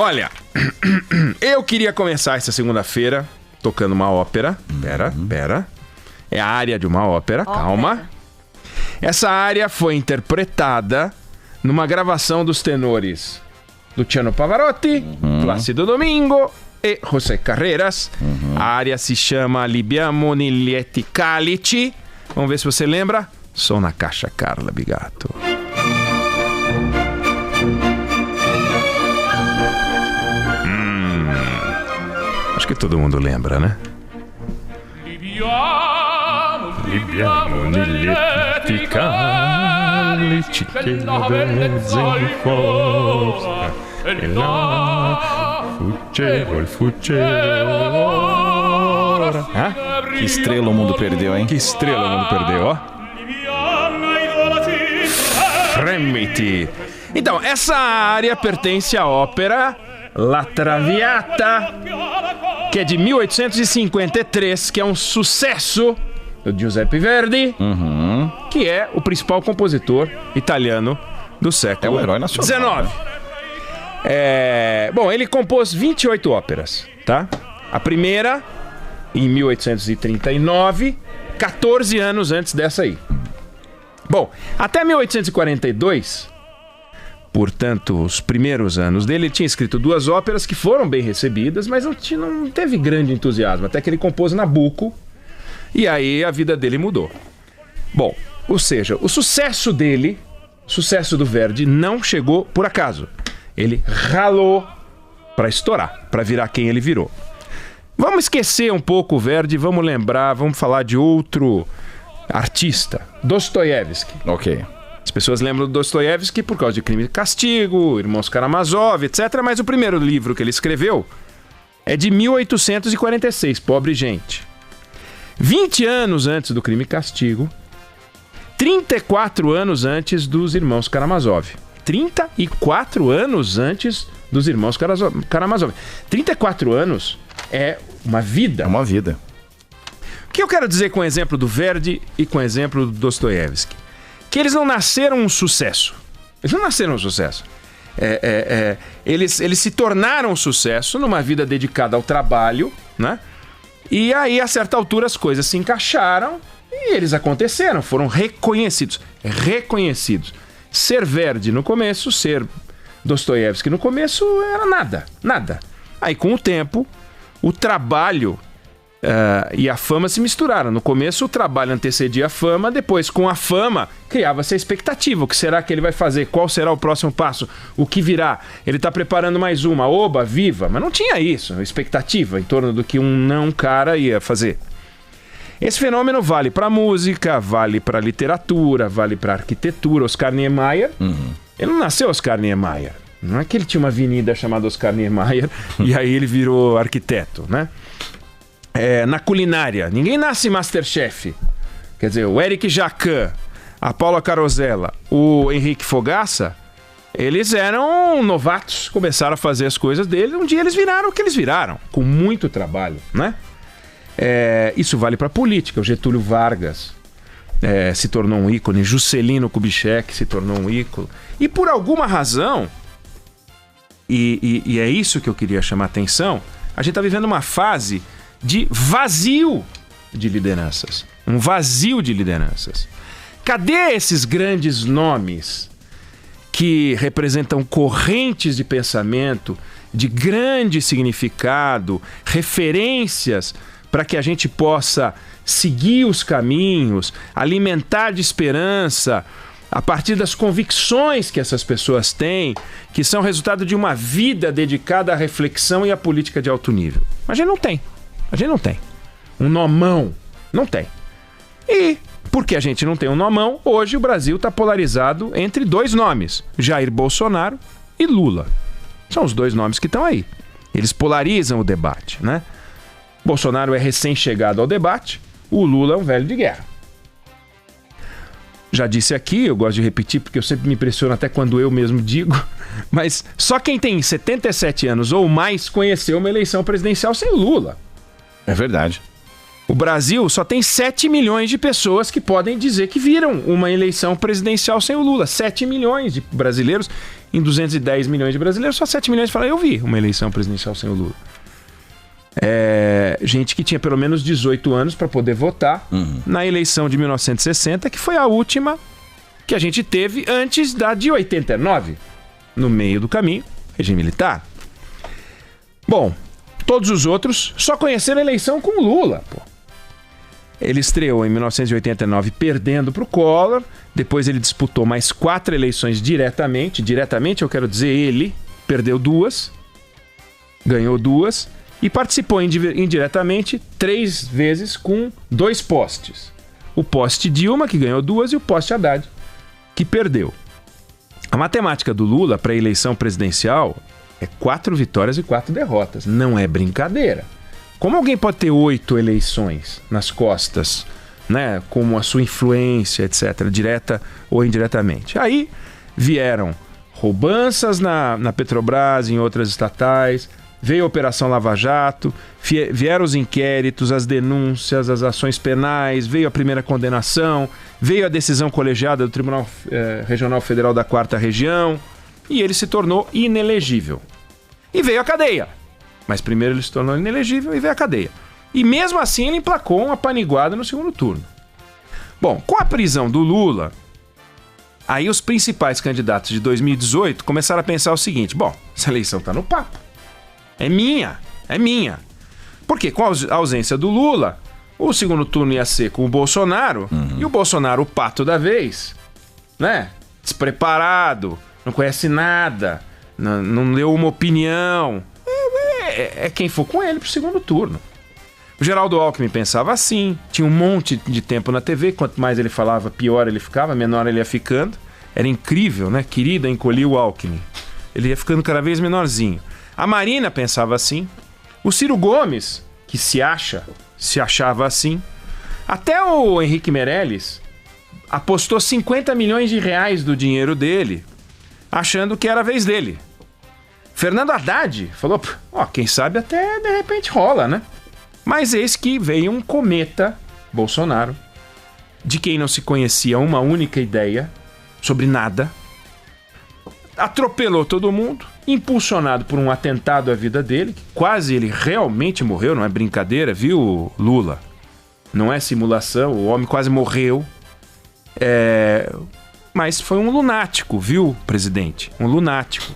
Olha, eu queria começar essa segunda-feira tocando uma ópera. Pera. É a área de uma ópera, calma. Essa área foi interpretada numa gravação dos tenores Luciano Pavarotti, Plácido Domingo e José Carreras. A área se chama Libiamo Niglieti Calici. Vamos ver se você lembra. Som na caixa, Carla Bigato. Acho que todo mundo lembra, né? Libiamo Niglieti Calici che la bellezza informa e là fuggeva il fuggeva. Que estrela o mundo perdeu, hein? Que estrela o mundo perdeu, ó. Fremiti. Então, essa área pertence à ópera La Traviata, que é de 1853, que é um sucesso do Giuseppe Verdi, que é o principal compositor italiano do século É o herói nacional, XIX. Bom, ele compôs 28 óperas, tá? A primeira, em 1839, 14 anos antes dessa aí. Bom, até 1842, portanto, os primeiros anos dele, ele tinha escrito 2 óperas que foram bem recebidas, mas não teve grande entusiasmo, até que ele compôs Nabucco, e aí a vida dele mudou. Bom, ou seja, o sucesso dele, o sucesso do Verdi, não chegou por acaso. Ele ralou para estourar, para virar quem ele virou. Vamos esquecer um pouco o Verdi, vamos lembrar, vamos falar de outro artista, Dostoiévski. Ok. As pessoas lembram do Dostoiévski por causa de Crime e Castigo, Irmãos Karamazov, etc. Mas o primeiro livro que ele escreveu é de 1846, Pobre Gente. 20 anos antes do Crime e Castigo, 34 anos antes dos Irmãos Karamazov. 34 anos antes dos Irmãos Karamazov. 34 anos é uma vida. É uma vida. O que eu quero dizer com o exemplo do Verdi e com o exemplo do Dostoiévski? Que eles não nasceram um sucesso. Eles não nasceram um sucesso. Eles se tornaram um sucesso numa vida dedicada ao trabalho, né? E aí, a certa altura, as coisas se encaixaram e eles aconteceram, foram reconhecidos. Ser Verdi no começo, ser Dostoiévski no começo, era nada. Aí, com o tempo, o trabalho e a fama se misturaram. No começo, o trabalho antecedia a fama, depois, com a fama, criava-se a expectativa. O que será que ele vai fazer? Qual será o próximo passo? O que virá? Ele está preparando mais uma, oba, viva. Mas não tinha isso, expectativa em torno do que um cara ia fazer. Esse fenômeno vale para música, vale para literatura, vale para arquitetura. Oscar Niemeyer, ele não nasceu Oscar Niemeyer. Não é que ele tinha uma avenida chamada Oscar Niemeyer e aí ele virou arquiteto, né? Na culinária, ninguém nasce Masterchef. Quer dizer, o Eric Jacquin, a Paula Carosella, o Henrique Fogaça, eles eram novatos, começaram a fazer as coisas deles. Um dia eles viraram o que eles viraram, com muito trabalho, né? Isso vale para política. O Getúlio Vargas se tornou um ícone, Juscelino Kubitschek se tornou um ícone. E por alguma razão, e é isso que eu queria chamar a atenção, a gente está vivendo uma fase de vazio de lideranças. Um vazio de lideranças. Cadê esses grandes nomes que representam correntes de pensamento, de grande significado, referências para que a gente possa seguir os caminhos, alimentar de esperança a partir das convicções que essas pessoas têm, que são resultado de uma vida dedicada à reflexão e à política de alto nível? A gente não tem. Um nomão. Não tem. E, porque a gente não tem um nomão, hoje o Brasil está polarizado entre 2 nomes. Jair Bolsonaro e Lula. São os 2 nomes que estão aí. Eles polarizam o debate, né? Bolsonaro é recém-chegado ao debate, o Lula é um velho de guerra. Já disse aqui, eu gosto de repetir porque eu sempre me impressiono até quando eu mesmo digo, mas só quem tem 77 anos ou mais conheceu uma eleição presidencial sem Lula. É verdade. O Brasil só tem 7 milhões de pessoas que podem dizer que viram uma eleição presidencial sem o Lula. 7 milhões de brasileiros, em 210 milhões de brasileiros, só 7 milhões falam, eu vi uma eleição presidencial sem o Lula. Gente que tinha pelo menos 18 anos para poder votar na eleição de 1960, que foi a última que a gente teve antes da de 89, no meio do caminho, regime militar. Bom, todos os outros só conheceram a eleição com o Lula, pô. Ele estreou em 1989 perdendo para o Collor, depois ele disputou mais 4 eleições diretamente, eu quero dizer ele perdeu 2, ganhou 2 e participou indiretamente 3 vezes com 2 postes. O poste Dilma, que ganhou 2, e o poste Haddad, que perdeu. A matemática do Lula para a eleição presidencial é 4 vitórias e 4 derrotas, não é brincadeira. Como alguém pode ter 8 eleições nas costas, né, como a sua influência, etc., direta ou indiretamente? Aí vieram roubanças na Petrobras, em outras estatais, veio a Operação Lava Jato, vieram os inquéritos, as denúncias, as ações penais, veio a primeira condenação, veio a decisão colegiada do Tribunal Regional Federal da 4ª Região, e ele se tornou inelegível. E veio a cadeia. Mas primeiro ele se tornou inelegível e veio a cadeia. E mesmo assim ele emplacou uma paniguada no segundo turno. Bom, com a prisão do Lula, aí os principais candidatos de 2018 começaram a pensar o seguinte: bom, essa eleição está no papo. É minha. Porque com a ausência do Lula, o segundo turno ia ser com o Bolsonaro, e o Bolsonaro, o pato da vez, né? Despreparado, não conhece nada, não deu uma opinião. É quem for com ele pro segundo turno. O Geraldo Alckmin pensava assim, tinha um monte de tempo na TV, quanto mais ele falava, pior ele ficava, menor ele ia ficando. Era incrível, né? Querida, encolhia o Alckmin. Ele ia ficando cada vez menorzinho. A Marina pensava assim. O Ciro Gomes, que se achava assim. Até o Henrique Meirelles apostou 50 milhões de reais do dinheiro dele, achando que era a vez dele. Fernando Haddad falou, quem sabe até de repente rola, né? Mas eis que veio um cometa, Bolsonaro, de quem não se conhecia uma única ideia sobre nada, atropelou todo mundo, impulsionado por um atentado à vida dele, que quase ele realmente morreu, não é brincadeira, viu, Lula? Não é simulação, o homem quase morreu. Mas foi um lunático, viu, presidente? Um lunático.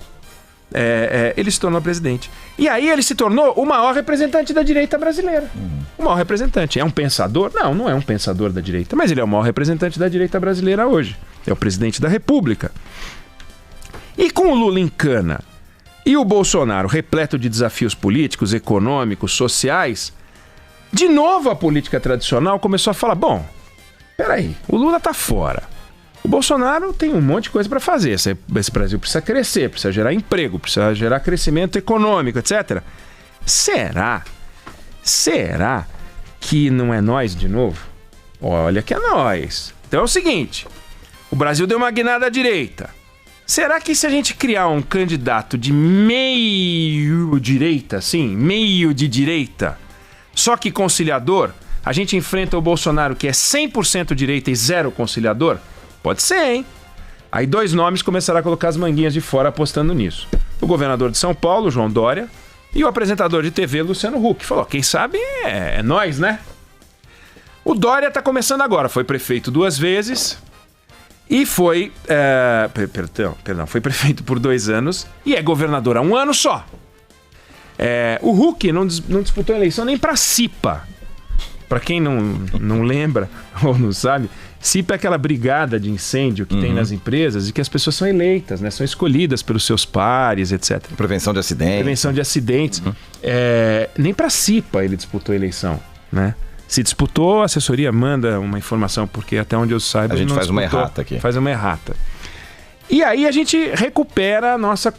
Ele se tornou presidente. E aí ele se tornou o maior representante da direita brasileira. O maior representante. É um pensador? Não é um pensador da direita, mas ele é o maior representante da direita brasileira hoje. É o presidente da República. E com o Lula em cana e o Bolsonaro repleto de desafios políticos, econômicos, sociais, de novo a política tradicional começou a falar, bom, peraí, o Lula tá fora. O Bolsonaro tem um monte de coisa para fazer. Esse Brasil precisa crescer, precisa gerar emprego, precisa gerar crescimento econômico, etc. Será que não é nós de novo? Olha que é nós. Então é o seguinte, o Brasil deu uma guinada à direita. Será que se a gente criar um candidato de meio direita, assim, meio de direita, só que conciliador, a gente enfrenta o Bolsonaro que é 100% direita e 0 conciliador? Pode ser, hein? Aí 2 nomes começaram a colocar as manguinhas de fora apostando nisso. O governador de São Paulo, João Dória, e o apresentador de TV, Luciano Huck. Falou, quem sabe é nós, né? O Dória tá começando agora. Foi prefeito 2 vezes e foi... foi prefeito por 2 anos e é governador há 1 ano só. O Huck não disputou a eleição nem para CIPA. Para quem não lembra ou não sabe... CIPA é aquela brigada de incêndio que tem nas empresas e que as pessoas são eleitas, né? São escolhidas pelos seus pares, etc. Prevenção de acidentes. Nem para CIPA ele disputou a eleição, né? Se disputou, a assessoria manda uma informação, porque até onde eu saiba... A gente faz uma errata aqui. Faz uma errata. E aí a gente recupera a nossa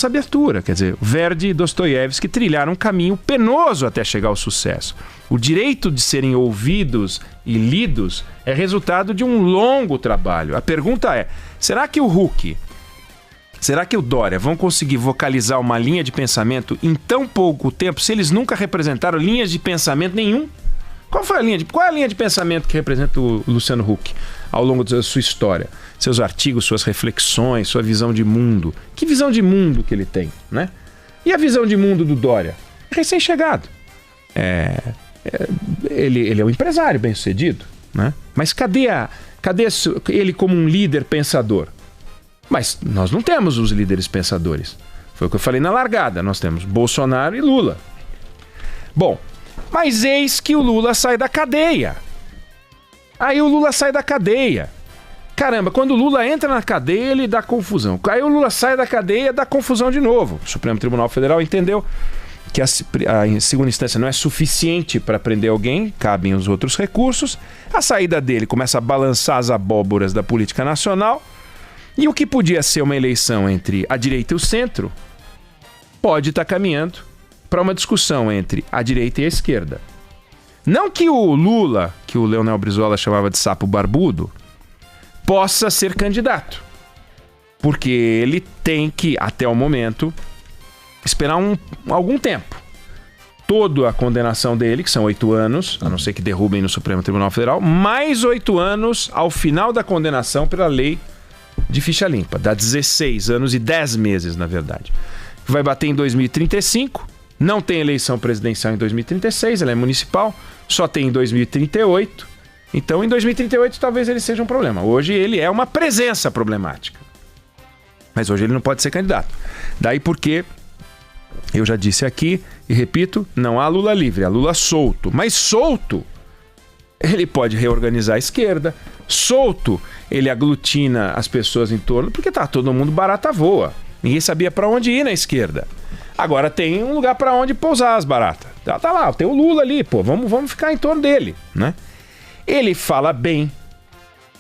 abertura. Quer dizer, Verdi e Dostoiévski trilharam um caminho penoso até chegar ao sucesso. O direito de serem ouvidos e lidos é resultado de um longo trabalho. A pergunta é, será que o Huck Será que o Dória vão conseguir vocalizar uma linha de pensamento em tão pouco tempo, se eles nunca representaram linhas de pensamento nenhum? Qual é a linha de pensamento que representa o Luciano Huck ao longo da sua história? Seus artigos, suas reflexões, sua visão de mundo. Que visão de mundo que ele tem, né? E a visão de mundo do Dória? Recém-chegado. Ele é um empresário bem-sucedido, né? Mas cadê ele como um líder pensador? Mas nós não temos os líderes pensadores. Foi o que eu falei na largada. Nós temos Bolsonaro e Lula. Bom, mas eis que o Lula sai da cadeia. Aí o Lula sai da cadeia. Caramba, quando o Lula entra na cadeia, ele dá confusão. Aí o Lula sai da cadeia, dá confusão de novo. O Supremo Tribunal Federal entendeu que a segunda instância não é suficiente para prender alguém, cabem os outros recursos. A saída dele começa a balançar as abóboras da política nacional. E o que podia ser uma eleição entre a direita e o centro pode estar caminhando para uma discussão entre a direita e a esquerda. Não que o Lula, que o Leonel Brizola chamava de sapo barbudo, possa ser candidato. Porque ele tem que, até o momento, esperar algum tempo. Toda a condenação dele, que são 8 anos, a não ser que derrubem no Supremo Tribunal Federal, mais 8 anos ao final da condenação pela lei de ficha limpa. Dá 16 anos e 10 meses, na verdade. Vai bater em 2035, não tem eleição presidencial em 2036, ela é municipal, só tem em 2038. Então, em 2038, talvez ele seja um problema. Hoje, ele é uma presença problemática. Mas hoje ele não pode ser candidato. Daí porque, eu já disse aqui e repito, não há Lula livre, há Lula solto. Mas solto, ele pode reorganizar a esquerda. Solto, ele aglutina as pessoas em torno, porque tá todo mundo barata voa. Ninguém sabia para onde ir na esquerda. Agora tem um lugar para onde pousar as baratas. Tá lá, tem o Lula ali, pô, vamos ficar em torno dele, né? Ele fala bem,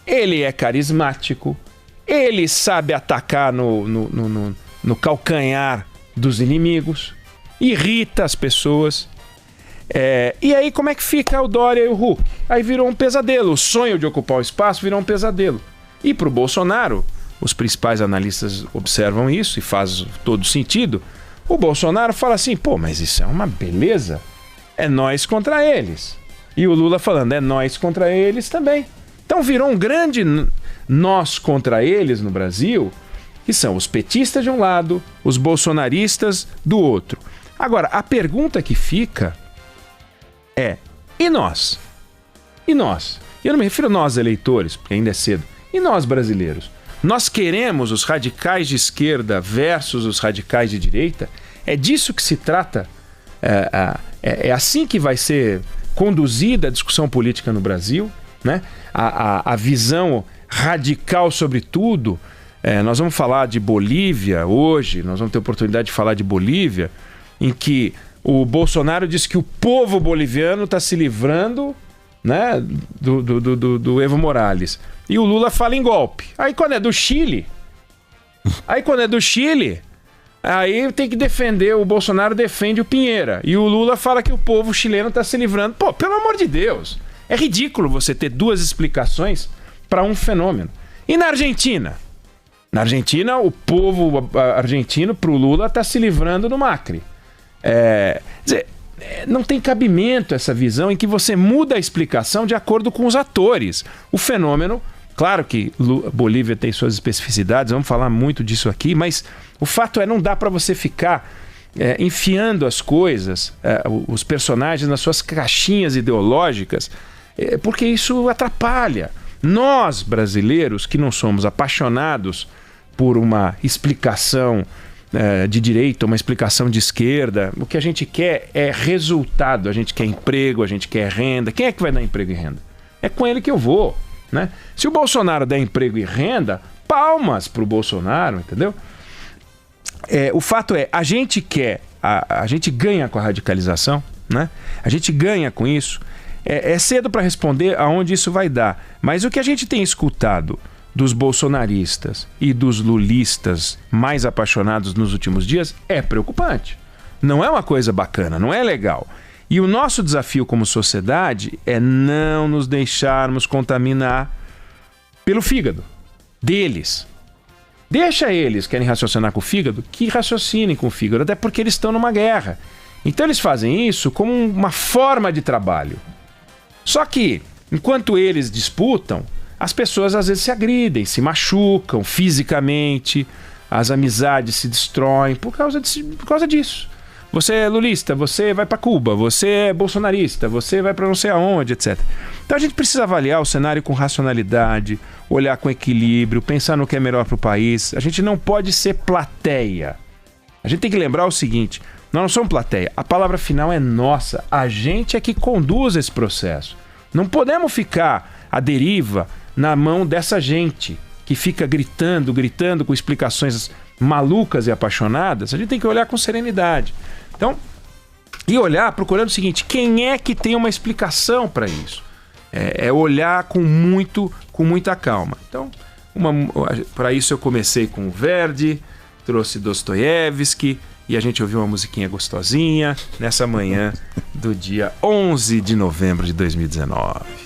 ele é carismático, ele sabe atacar no calcanhar dos inimigos, irrita as pessoas. E aí como é que fica o Dória e o Huck? Aí virou um pesadelo, o sonho de ocupar o espaço virou um pesadelo. E para o Bolsonaro, os principais analistas observam isso e faz todo sentido. O Bolsonaro fala assim, pô, mas isso é uma beleza, é nós contra eles. E o Lula falando, é nós contra eles também. Então virou um grande nós contra eles no Brasil, que são os petistas de um lado, os bolsonaristas do outro. Agora, a pergunta que fica é, e nós? E nós? Eu não me refiro a nós eleitores, porque ainda é cedo. E nós brasileiros? Nós queremos os radicais de esquerda versus os radicais de direita? É disso que se trata? É assim que vai ser conduzida a discussão política no Brasil, né? A visão radical sobre tudo. Nós vamos falar de Bolívia hoje, nós vamos ter oportunidade de falar de Bolívia, em que o Bolsonaro diz que o povo boliviano está se livrando, né, do Evo Morales. E o Lula fala em golpe. Aí quando é do Chile, aí tem que defender, o Bolsonaro defende o Pinheira. E o Lula fala que o povo chileno está se livrando. Pô, pelo amor de Deus. É ridículo você ter duas explicações para um fenômeno. E na Argentina? Na Argentina, o povo argentino, pro Lula, está se livrando do Macri. Quer dizer, não tem cabimento essa visão em que você muda a explicação de acordo com os atores. O fenômeno, claro que Bolívia tem suas especificidades, vamos falar muito disso aqui, mas o fato é, não dá para você ficar enfiando as coisas, os personagens nas suas caixinhas ideológicas, porque isso atrapalha. Nós, brasileiros, que não somos apaixonados por uma explicação de direita, uma explicação de esquerda, o que a gente quer é resultado, a gente quer emprego, a gente quer renda. Quem é que vai dar emprego e renda? É com ele que eu vou, né? Se o Bolsonaro der emprego e renda, palmas pro Bolsonaro, entendeu? O fato é, a gente quer, a gente ganha com a radicalização, né? A gente ganha com isso. É cedo para responder aonde isso vai dar, mas o que a gente tem escutado dos bolsonaristas e dos lulistas mais apaixonados nos últimos dias é preocupante. Não é uma coisa bacana, não é legal. E o nosso desafio como sociedade é não nos deixarmos contaminar pelo fígado deles. Deixa eles, querem raciocinar com o fígado, que raciocinem com o fígado, até porque eles estão numa guerra. Então eles fazem isso como uma forma de trabalho. Só que, enquanto eles disputam, as pessoas às vezes se agridem, se machucam fisicamente, as amizades se destroem por causa disso. Você é lulista, você vai para Cuba, você é bolsonarista, você vai para não sei aonde, etc. Então a gente precisa avaliar o cenário com racionalidade, olhar com equilíbrio, pensar no que é melhor para o país. A gente não pode ser plateia. A gente tem que lembrar o seguinte, nós não somos plateia, a palavra final é nossa, a gente é que conduz esse processo. Não podemos ficar à deriva na mão dessa gente que fica gritando com explicações malucas e apaixonadas. A gente tem que olhar com serenidade. Então, e olhar procurando o seguinte, quem é que tem uma explicação para isso? É olhar com muita calma. Então, para isso eu comecei com Verdi, trouxe Dostoiévski e a gente ouviu uma musiquinha gostosinha nessa manhã do dia 11 de novembro de 2019.